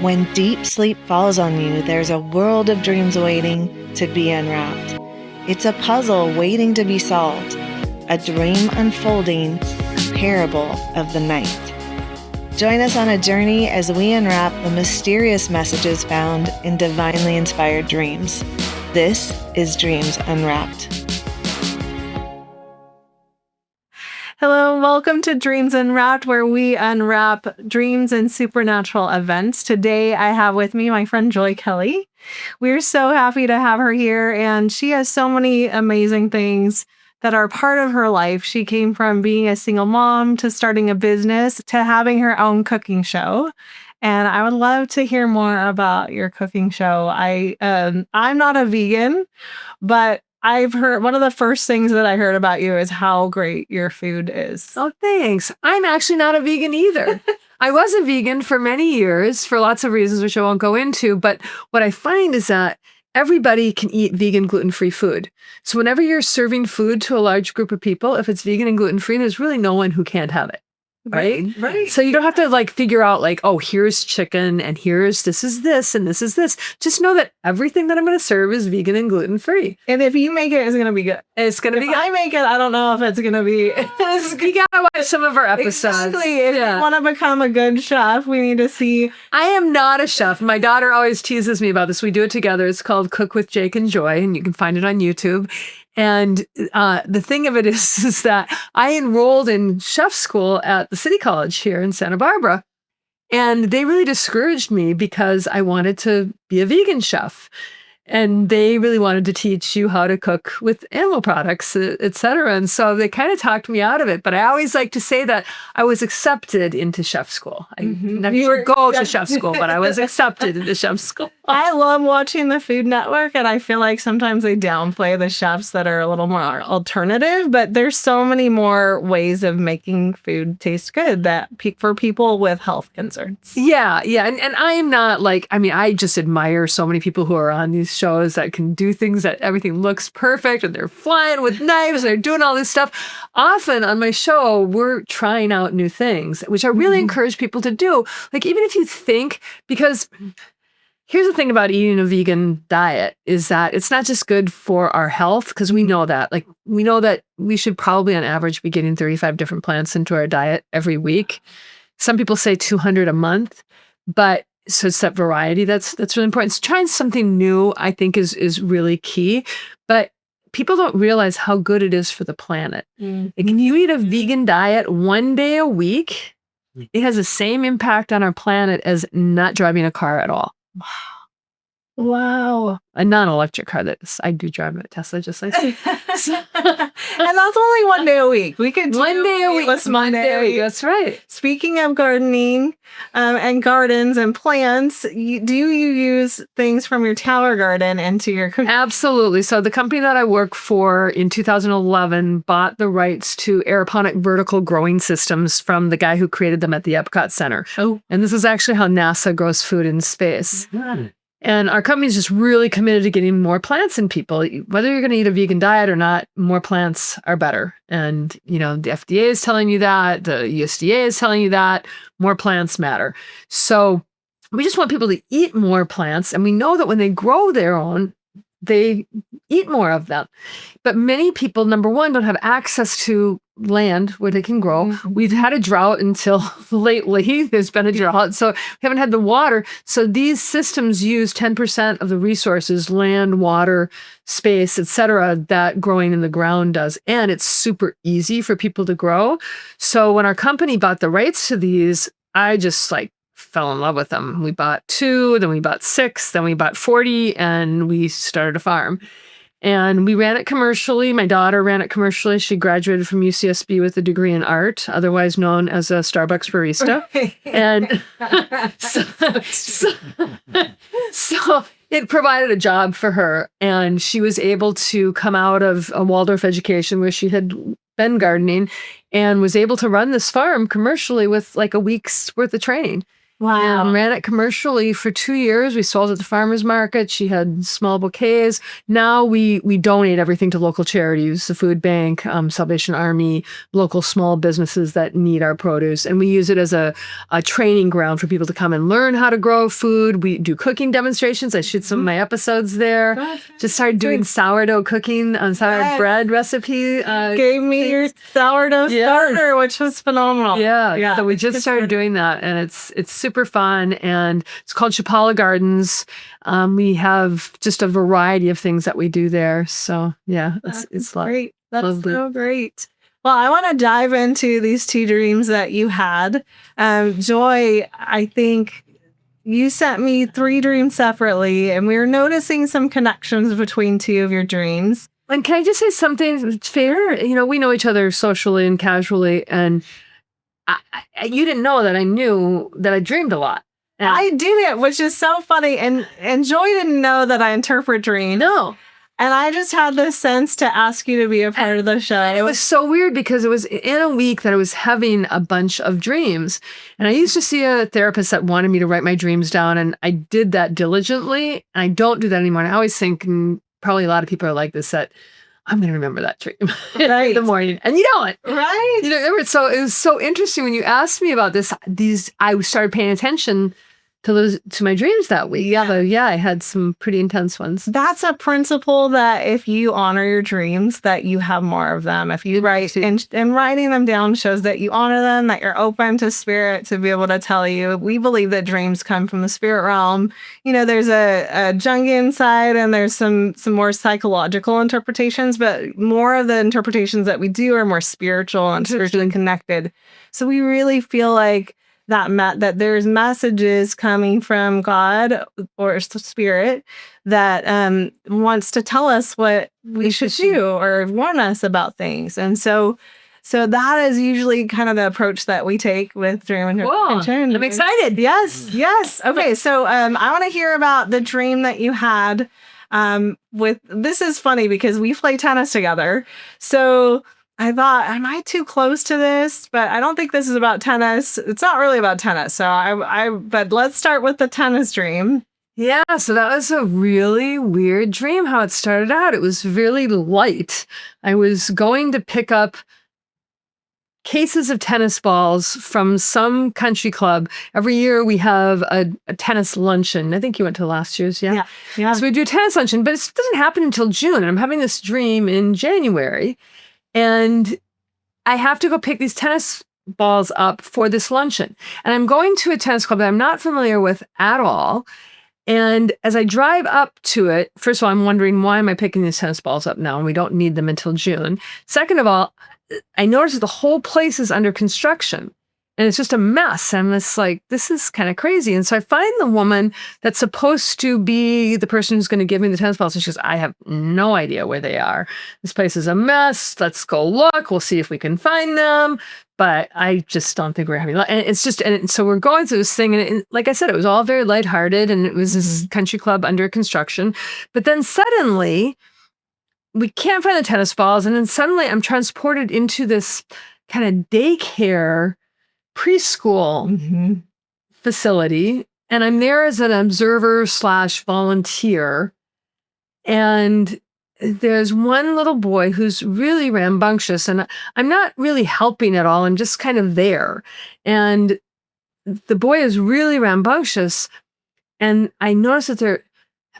When deep sleep falls on you, there's a world of dreams waiting to be unwrapped. It's a puzzle waiting to be solved, a dream unfolding, parable of the night. Join us on a journey as we unwrap the mysterious messages found in divinely inspired dreams. This is Dreams Unwrapped. Hello, and welcome to Dreams Unwrapped, where we unwrap dreams and supernatural events. Today, I have with me my friend Joy Kelly. We're so happy to have her here, and she has so many amazing things that are part of her life. She came from being a single mom to starting a business to having her own cooking show. And I would love to hear more about your cooking show. I'm not a vegan, but I've heard one of the first things that I heard about you is how great your food is. Oh, thanks. I'm actually not a vegan either. I was a vegan for many years for lots of reasons, which I won't go into. But what I find is that everybody can eat vegan, gluten-free food. So whenever you're serving food to a large group of people, if it's vegan and gluten-free, there's really no one who can't have it. Right. So you don't have to figure out oh, here's chicken and this is this and this is this. Just know that everything that I'm going to serve is vegan and gluten free. And if you make it, it's going to be good. It's going to be good. If I make it, I don't know if it's going to be. You got to watch some of our episodes. Exactly. If you want to become a good chef, we need to see. I am not a chef. My daughter always teases me about this. We do it together. It's called Cook with Jake and Joy, and you can find it on YouTube. And the thing of it is that I enrolled in chef school at the City College here in Santa Barbara. And they really discouraged me because I wanted to be a vegan chef. And they really wanted to teach you how to cook with animal products, et cetera. And so they kind of talked me out of it. But I always like to say that I was accepted into chef school. I never go to chef school, but I was accepted into chef school. I love watching the Food Network, and I feel like sometimes they downplay the chefs that are a little more alternative, but there's so many more ways of making food taste good that for people with health concerns. Yeah. And I am not I just admire so many people who are on these shows that can do things that everything looks perfect and they're flying with knives and they're doing all this stuff. Often on my show, we're trying out new things, which I really encourage people to do. Even if you think, because here's the thing about eating a vegan diet is that it's not just good for our health, because we know that. We know that we should probably on average be getting 35 different plants into our diet every week. Some people say 200 a month, but so it's that variety that's really important. So trying something new, I think, is really key. But people don't realize how good it is for the planet. Can you eat a vegan diet one day a week? It has the same impact on our planet as not driving a car at all. Wow. A non-electric car. I do drive a Tesla, just like and that's only one day a week. We could do one day a week. One day a week. That's right. Speaking of gardening and gardens and plants, do you use things from your tower garden into your cooking? Absolutely. So the company that I work for in 2011 bought the rights to aeroponic vertical growing systems from the guy who created them at the Epcot Center. Oh. And this is actually how NASA grows food in space. And our company is just really committed to getting more plants in people. Whether you're going to eat a vegan diet or not, more plants are better. And, the FDA is telling you that, the USDA is telling you that, more plants matter. So we just want people to eat more plants. And we know that when they grow their own, they eat more of them. But many people, number one, don't have access to land where they can grow. We've had a drought until lately. There's been a drought. So we haven't had the water. So these systems use 10% of the resources, land, water, space, etc., that growing in the ground does. And it's super easy for people to grow. So when our company bought the rights to these, I just fell in love with them. We bought 2, then we bought 6, then we bought 40, and we started a farm. And we ran it commercially. My daughter ran it commercially. She graduated from UCSB with a degree in art, otherwise known as a Starbucks barista. And so it provided a job for her. And she was able to come out of a Waldorf education where she had been gardening and was able to run this farm commercially with a week's worth of training. Wow. And ran it commercially for 2 years. We sold at the farmer's market. She had small bouquets. Now we donate everything to local charities, the food bank, Salvation Army, local small businesses that need our produce. And we use it as a training ground for people to come and learn how to grow food. We do cooking demonstrations. I shoot some of my episodes there. Just started doing sourdough cooking on sourdough bread recipe. Gave me your sourdough starter, which was phenomenal. Yeah. So we just started doing that, and it's super fun, and it's called Chapala Gardens. We have just a variety of things that we do there. So yeah, it's great. That's lovely. So great. Well, I want to dive into these 2 dreams that you had. Joy, I think you sent me 3 dreams separately, and we were noticing some connections between 2 of your dreams. And can I just say something fair? We know each other socially and casually, and you didn't know that I knew that I dreamed a lot. And I didn't, which is so funny. And Joy didn't know that I interpret dreams. No. And I just had this sense to ask you to be a part of the show. It was so weird because it was in a week that I was having a bunch of dreams. And I used to see a therapist that wanted me to write my dreams down, and I did that diligently. And I don't do that anymore. And I always think, and probably a lot of people are like this, that I'm going to remember that dream in the morning. And you don't. Right. You know, so it was so interesting when you asked me about this. I started paying attention to my dreams that week. Yeah. So I had some pretty intense ones. That's a principle that if you honor your dreams, that you have more of them. If you write, and writing them down shows that you honor them, that you're open to spirit to be able to tell you. We believe that dreams come from the spirit realm. There's a Jungian side, and there's some more psychological interpretations, but more of the interpretations that we do are more spiritual and spiritually connected. So we really feel like that there's messages coming from God or spirit that wants to tell us what we should do or warn us about things. And so that is usually kind of the approach that we take with dream interpretation. I'm excited. Yes. Okay, so I want to hear about the dream that you had. This is funny because we play tennis together. So I thought, am I too close to this? But I don't think this is about tennis. It's not really about tennis. So but let's start with the tennis dream. Yeah, so that was a really weird dream how it started out. It was really light. I was going to pick up cases of tennis balls from some country club. Every year we have a tennis luncheon. I think you went to last year's, yeah? Yeah. So we do a tennis luncheon, but it doesn't happen until June. And I'm having this dream in January. And I have to go pick these tennis balls up for this luncheon. And I'm going to a tennis club that I'm not familiar with at all. And as I drive up to it, first of all, I'm wondering, why am I picking these tennis balls up now? And we don't need them until June. Second of all, I noticed the whole place is under construction. And it's just a mess. I'm just like, this is kind of crazy. And so I find the woman that's supposed to be the person who's going to give me the tennis balls. And she goes, I have no idea where they are. This place is a mess. Let's go look. We'll see if we can find them. But I just don't think we're having luck. And it's just, and so we're going through this thing. And like I said, it was all very lighthearted. And it was this country club under construction. But then suddenly we can't find the tennis balls. And then suddenly I'm transported into this kind of daycare preschool facility, and I'm there as an observer / volunteer. And there's one little boy who's really rambunctious, and I'm not really helping at all. I'm just kind of there. And the boy is really rambunctious, and I notice that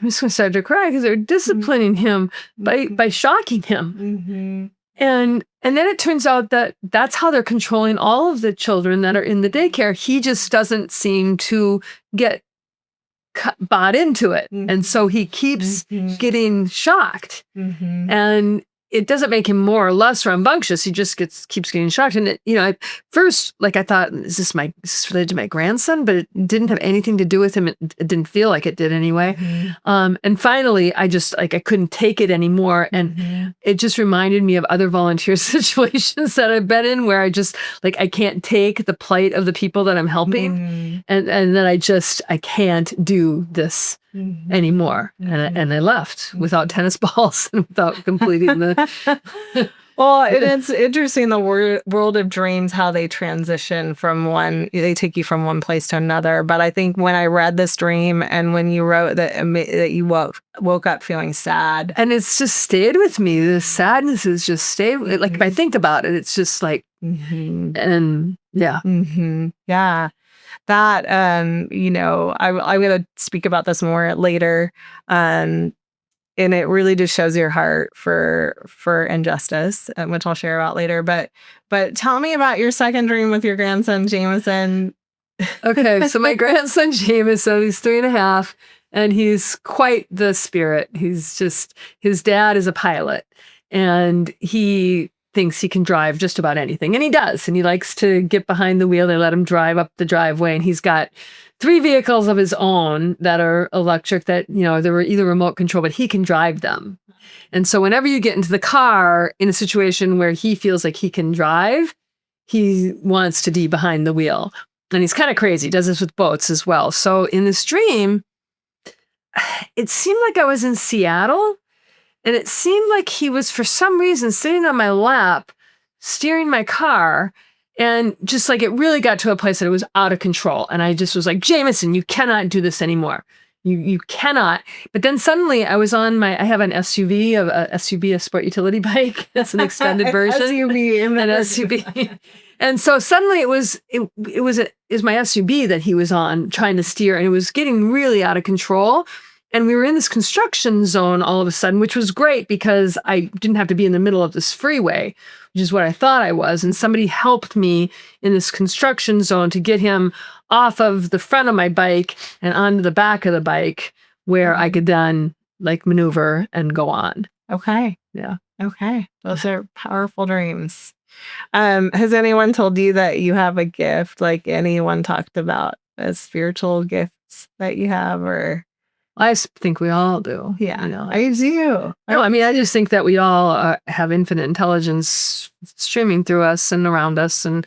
I'm just going to start to cry because they're disciplining him by shocking him. And then it turns out that that's how they're controlling all of the children that are in the daycare. He just doesn't seem to get bought into it. And so he keeps getting shocked. And it doesn't make him more or less rambunctious. He just keeps getting shocked. And at first, I thought, is this related to my grandson? But it didn't have anything to do with him. It didn't feel like it did anyway. And finally, I couldn't take it anymore. And it just reminded me of other volunteer situations that I've been in where I just I can't take the plight of the people that I'm helping. And then I can't do this anymore. And I left without tennis balls and without completing the Well, and it's interesting the world of dreams, how they transition from they take you from one place to another. But I think when I read this dream and when you wrote that you woke up feeling sad. And it's just stayed with me. The sadness has just stayed. Like if I think about it, it's just like, and yeah. Yeah. That, I'm going to speak about this more later. And it really just shows your heart for injustice, which I'll share about later. But tell me about your second dream with your grandson, Jameson. Okay, so my grandson, Jameson, he's 3.5, and he's quite the spirit. His dad is a pilot, and he thinks he can drive just about anything. And he does. And he likes to get behind the wheel. They let him drive up the driveway, and he's got 3 vehicles of his own that are electric that, they were either remote control, but he can drive them. And so whenever you get into the car in a situation where he feels like he can drive, he wants to be behind the wheel. And he's kind of crazy. He does this with boats as well. So in this dream, it seemed like I was in Seattle, and it seemed like he was, for some reason, sitting on my lap, steering my car. And just like it really got to a place that it was out of control. And I just was like, Jameson, you cannot do this anymore. You cannot. But then suddenly I was on I have an SUV, a sport utility bike. That's an extended version. An SUV. And so suddenly it was my SUV that he was on trying to steer, and it was getting really out of control. And we were in this construction zone all of a sudden, which was great because I didn't have to be in the middle of this freeway, which is what I thought I was. And somebody helped me in this construction zone to get him off of the front of my bike and onto the back of the bike, where I could then maneuver and go on. Okay. Yeah. Okay. Those are powerful dreams. Has anyone told you that you have a gift? Like anyone talked about spiritual gifts that you have, or? I think we all do. Yeah, I do. No, I mean, I just think that we all have infinite intelligence streaming through us and around us and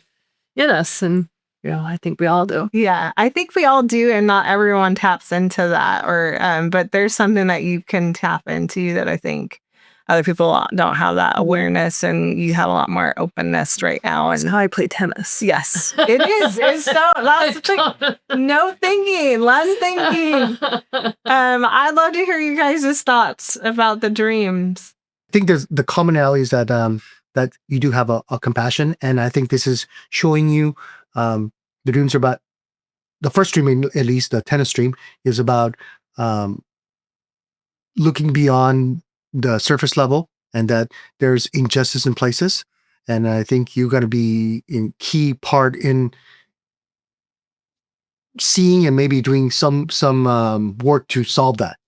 in us. And, I think we all do. Yeah, I think we all do. And not everyone taps into that, but there's something that you can tap into that I think other people don't have that awareness, and you have a lot more openness right now. And how I play tennis. Yes, it is. It's no thinking, less thinking. I'd love to hear you guys' thoughts about the dreams. I think there's the commonality is that that you do have a compassion, and I think this is showing you the dreams are about the first dream, at least the tennis dream, is about looking beyond the surface level, and that there's injustice in places. And I think you're going to be in key part in seeing and maybe doing some work to solve that.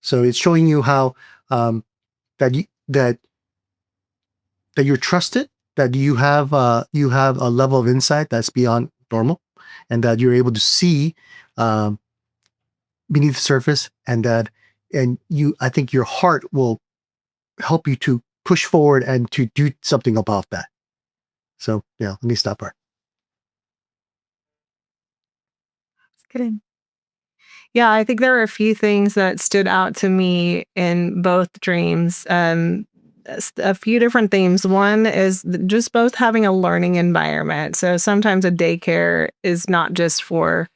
So it's showing you how that you're trusted, that you have a level of insight that's beyond normal, and that you're able to see beneath the surface, and I think your heart will help you to push forward and to do something about that. So let me stop there. Good. Yeah, I think there are a few things that stood out to me in both dreams. A few different themes. One is just both having a learning environment. So sometimes a daycare is not just for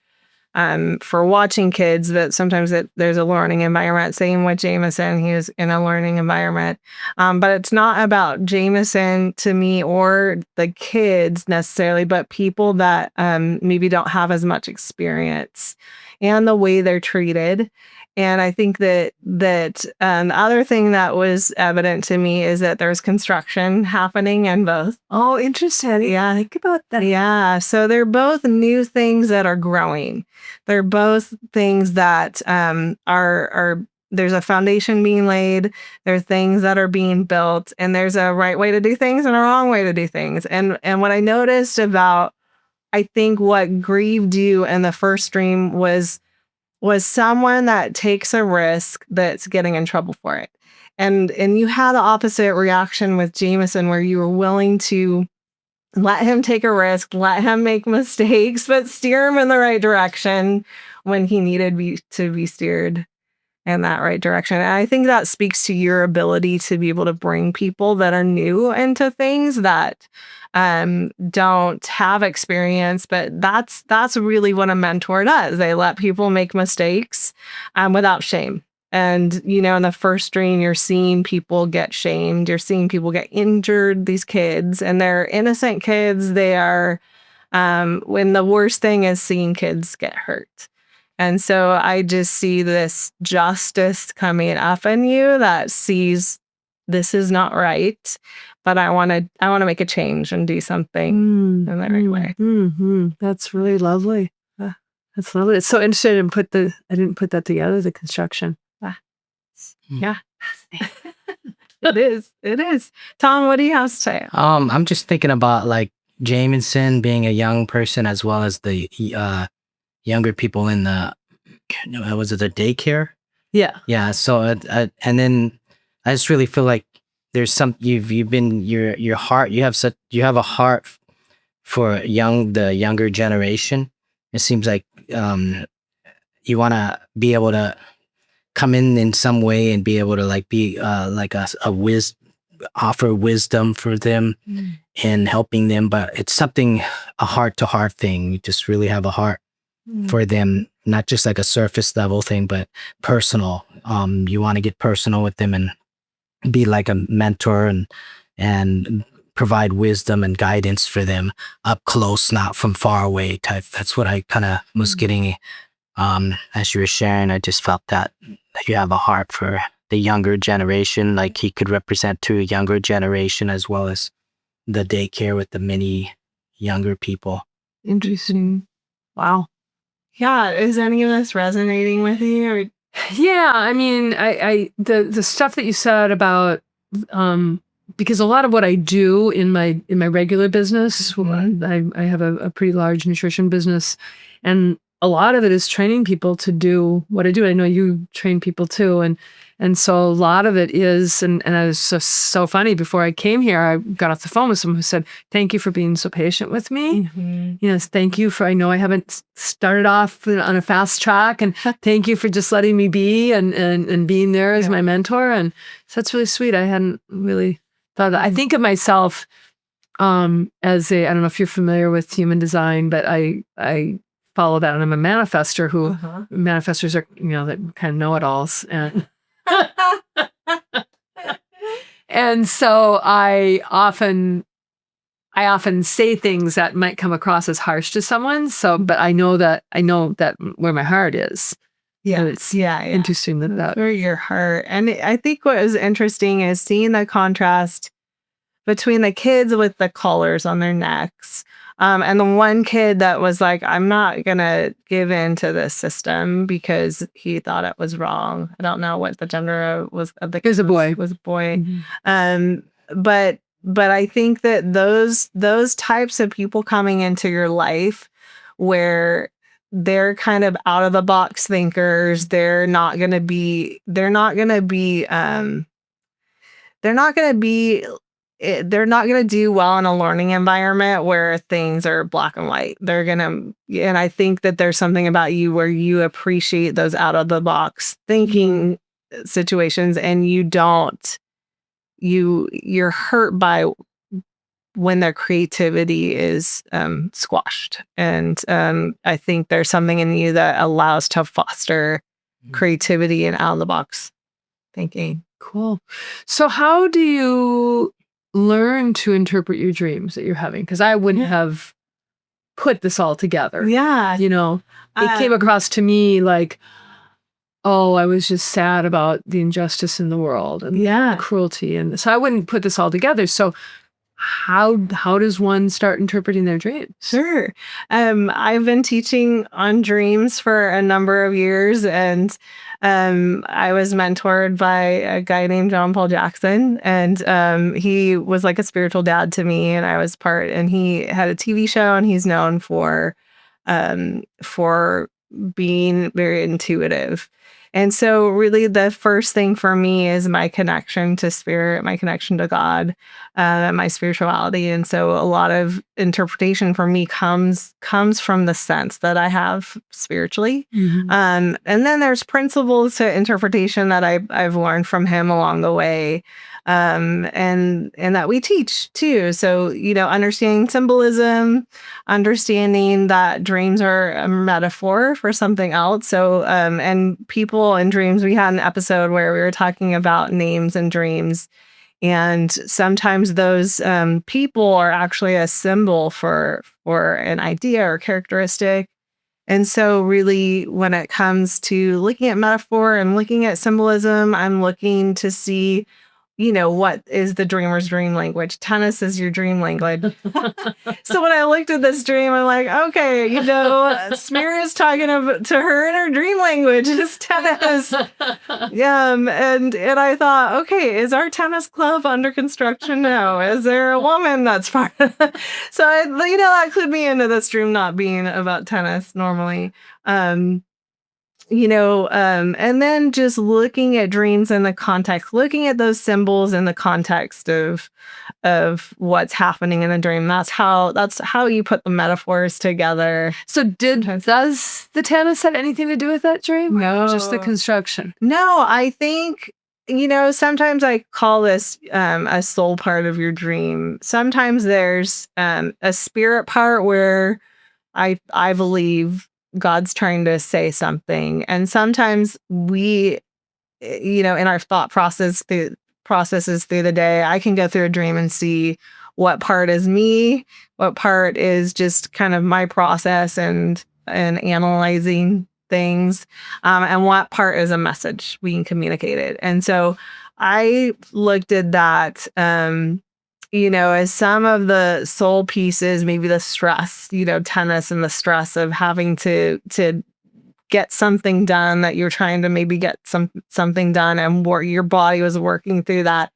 watching kids, but sometimes there's a learning environment. Same with Jameson, he was in a learning environment. But it's not about Jameson to me or the kids necessarily, but people that maybe don't have as much experience and the way they're treated. And I think that the other thing that was evident to me is that there's construction happening in both. Oh, interesting. Yeah, think about that. Yeah, so they're both new things that are growing. They're both things that are there's a foundation being laid. There's things that are being built, and there's a right way to do things and a wrong way to do things. And what I noticed about, I think what grieved you in the first dream was someone that takes a risk that's getting in trouble for it. And you had the opposite reaction with Jameson, where you were willing to let him take a risk, let him make mistakes, but steer him in the right direction when he needed to be steered. in that right direction. And I think that speaks to your ability to be able to bring people that are new into things that don't have experience, but that's really what a mentor does. They let people make mistakes without shame. And, in the first dream, you're seeing people get shamed. You're seeing people get injured, these kids, and they're innocent kids. They are, when the worst thing is seeing kids get hurt. And so I just see this justice coming up in you that sees this is not right, but I want to make a change and do something in the right way. Mm-hmm. That's really lovely. That's lovely. It's so interesting. I didn't put that together, the construction. Yeah. It is. It is. Tom, what do you have to say? I'm just thinking about like Jameson being a young person as well as the younger people in the was it the daycare? Yeah. Yeah. So and then I just really feel like there's some you've been your heart you have a heart for the younger generation. It seems like you want to be able to come in some way and be able to like be like offer wisdom for them and helping them, but it's something, a heart to heart thing. You just really have a heart for them, not just like a surface level thing, but personal. You want to get personal with them and be like a mentor and provide wisdom and guidance for them up close, not from far away type. That's what I kind of was getting as you were sharing. I just felt that you have a heart for the younger generation, like he could represent to a younger generation as well as the daycare with the many younger people. Interesting. Wow. Yeah. Is any of this resonating with you? Or? Yeah. I mean, the stuff that you said about, because a lot of what I do in my regular business, I have a pretty large nutrition business, and a lot of it is training people to do what I do. I know you train people too. And so a lot of it is, and I was so funny, before I came here, I got off the phone with someone who said, thank you for being so patient with me. Thank you for, I know I haven't started off on a fast track, and thank you for just letting me be and being there as my mentor. And so that's really sweet. I hadn't really thought of that. I think of myself as I don't know if you're familiar with human design, but I follow that, and I'm a manifester who manifestors are, that kind of know-it-alls. And so I often say things that might come across as harsh to someone. So, but I know that where my heart is. Yeah. And it's interesting that where your heart. And I think what was interesting is seeing the contrast between the kids with the collars on their necks. And the one kid that was like, I'm not going to give in to this system because he thought it was wrong. I don't know what the gender was of the kid. It was a boy. But I think that those types of people coming into your life where they're kind of out of the box thinkers, they're not going to be do well in a learning environment where things are black and white. And I think that there's something about you where you appreciate those out of the box thinking situations, and you're hurt by when their creativity is squashed. And I think there's something in you that allows to foster creativity and out of the box thinking. Cool. So how do you learn to interpret your dreams that you're having? Because I wouldn't have put this all together. Yeah. It came across to me like, oh, I was just sad about the injustice in the world and the cruelty. And so I wouldn't put this all together. So how does one start interpreting their dreams? Sure. I've been teaching on dreams for a number of years, and I was mentored by a guy named John Paul Jackson, and he was like a spiritual dad to me, and I was and he had a TV show, and he's known for being very intuitive. And so really the first thing for me is my connection to spirit, my connection to God, my spirituality. And so a lot of interpretation for me comes from the sense that I have spiritually. And then there's principles to interpretation that I've learned from him along the way. And that we teach too. So, understanding symbolism, understanding that dreams are a metaphor for something else. So, and people and dreams, we had an episode where we were talking about names and dreams. And sometimes those people are actually a symbol for an idea or characteristic. And so really, when it comes to looking at metaphor and looking at symbolism, I'm looking to see, what is the dreamer's dream language? Tennis is your dream language. So when I looked at this dream, I'm like, okay, Smear is talking to her in her dream language. It's tennis. And I thought, okay, is our tennis club under construction now? Is there a woman that's part of it? So, that clued me into this dream not being about tennis normally. And then just looking at dreams in the context, looking at those symbols in the context of what's happening in the dream. That's how you put the metaphors together. So does the tennis have anything to do with that dream? No. Just the construction? No, I think, sometimes I call this a soul part of your dream. Sometimes there's a spirit part where I believe God's trying to say something. And sometimes we, in our thought processes through the day, I can go through a dream and see what part is me, what part is just kind of my process and analyzing things, and what part is a message being communicated. And so I looked at that, as some of the soul pieces, maybe the stress, tennis and the stress of having to get something done, that you're trying to maybe get something done, and your body was working through that.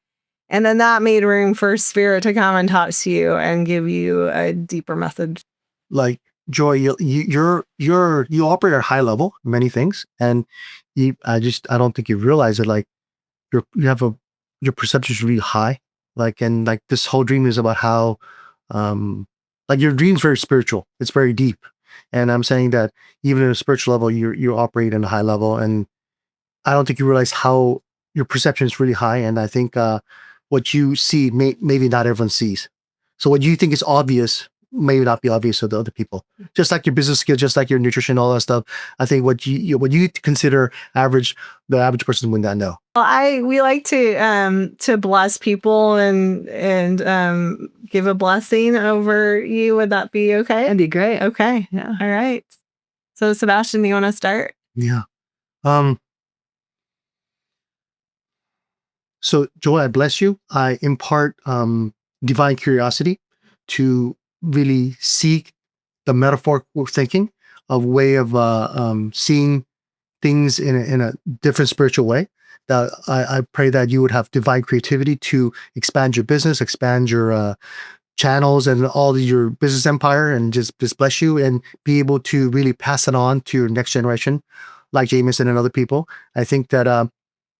And then that made room for spirit to come and talk to you and give you a deeper message. Like, Joy, you operate at a high level, many things, and I don't think you realize it. Like, your perception is really high. And this whole dream is about how, your dream's very spiritual. It's very deep. And I'm saying that even at a spiritual level, you operate in a high level. And I don't think you realize how your perception is really high. And I think what you see, maybe not everyone sees. So what you think is obvious may not be obvious to the other people. Just like your business skills, just like your nutrition, all that stuff. I think what you consider average, the average person would not know. Well, we like to bless people and give a blessing over you. Would that be okay? That'd be great. Okay. Yeah. All right. So Sebastian, do you want to start? Yeah. So Joy, I bless you. I impart divine curiosity to really seek the metaphorical thinking, a way of seeing things in a different spiritual way. That I pray that you would have divine creativity to expand your business, expand your channels and all of your business empire, and just bless you and be able to really pass it on to your next generation, like Jameson and other people. I think that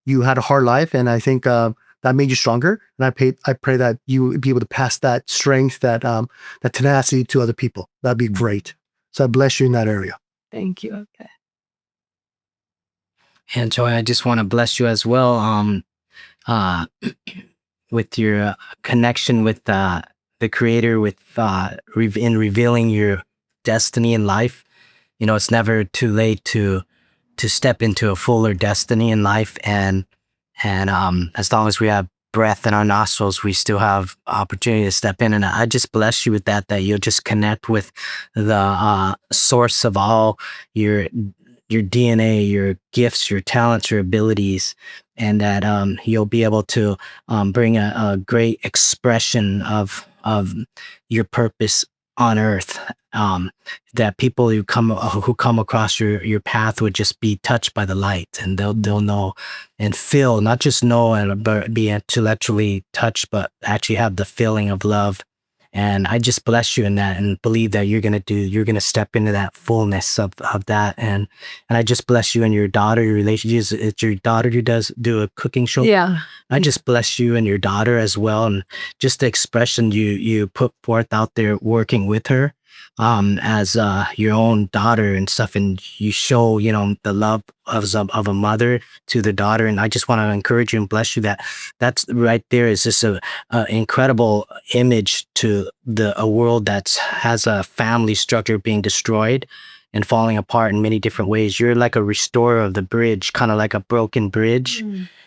you had a hard life, and I think that made you stronger. And I pray that you would be able to pass that strength, that tenacity to other people. That'd be great. So I bless you in that area. Thank you. Okay. And Joy, I just want to bless you as well, with your connection with the Creator, with in revealing your destiny in life. It's never too late to step into a fuller destiny in life, and as long as we have breath in our nostrils, we still have opportunity to step in. And I just bless you with that you'll just connect with the source of all your DNA, your gifts, your talents, your abilities, and that you'll be able to bring a great expression of your purpose on earth. That people who come across your path would just be touched by the light, and they'll know and feel, not just know and but be intellectually touched, but actually have the feeling of love And I just bless you in that and believe that you're going to step into that fullness of that. And I just bless you and your daughter, your relationship. It's your daughter who does do a cooking show. Yeah. I just bless you and your daughter as well. And just the expression you put forth out there working with her, as your own daughter and stuff, and you show the love of a mother to the daughter. And I just want to encourage you and bless you that's right there is just a incredible image to a world that has a family structure being destroyed and falling apart in many different ways. You're like a restorer of the bridge, kind of like a broken bridge.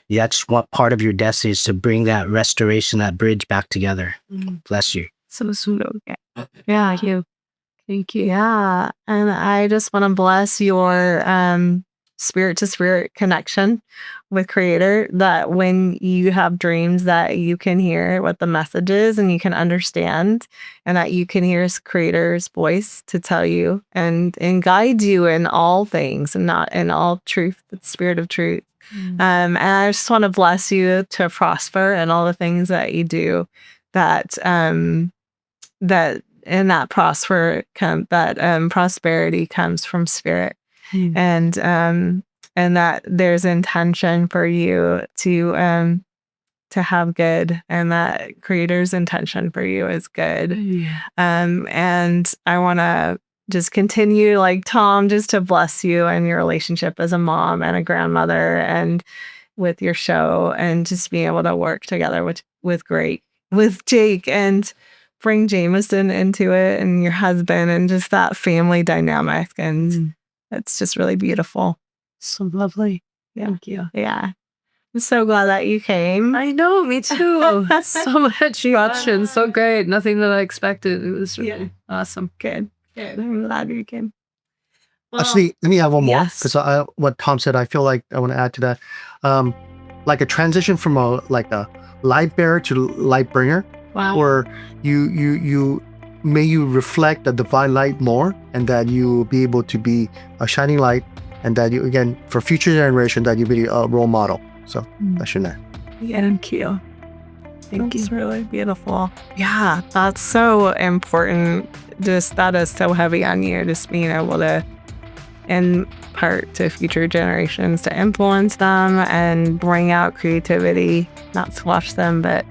That's what part of your destiny is, to bring that restoration, that bridge back together. Bless you. So sweet. Yeah, thank you. Thank you. Yeah. And I just want to bless your spirit to spirit connection with Creator, that when you have dreams that you can hear what the message is and you can understand, and that you can hear Creator's voice to tell you and guide you in all things, and not in all truth, the spirit of truth. And I just want to bless you to prosper in all the things that you do, that that prosperity comes from spirit, and that there's intention for you to have good, and that Creator's intention for you is good. And I want to just continue, like Tom, just to bless you and your relationship as a mom and a grandmother, and with your show, and just being able to work together with Jake, and bring Jameson into it, and your husband, and just that family dynamic. And it's just really beautiful. So lovely. Yeah. Thank you. Yeah. I'm so glad that you came. I know, me too. So much emotion. So great. Nothing that I expected. It was really awesome. Good. I'm glad you came. Well, Actually, let me add one more, yes. because what Tom said, I feel like I want to add to that. Like a transition from a light bearer to light bringer, wow. where you reflect the divine light more, and that you be able to be a shining light, and that you, again, for future generation, that you be a role model. So that's your net. Yeah, thank you. That's really beautiful. Yeah, that's so important. Just that is so heavy on you, just being able to impart to future generations, to influence them and bring out creativity, not squash them, but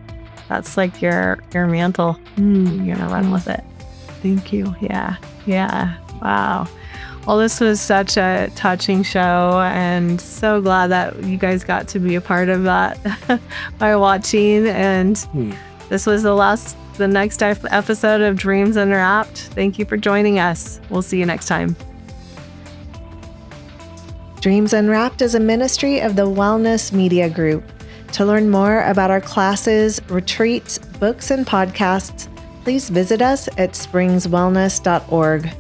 that's like your mantle. You're gonna run with it. Thank you. Yeah. Wow. Well, this was such a touching show, and so glad that you guys got to be a part of that by watching. And this was the next episode of Dreams Unwrapped. Thank you for joining us. We'll see you next time. Dreams Unwrapped is a ministry of the Wellness Media Group. To learn more about our classes, retreats, books, and podcasts, please visit us at springswellness.org.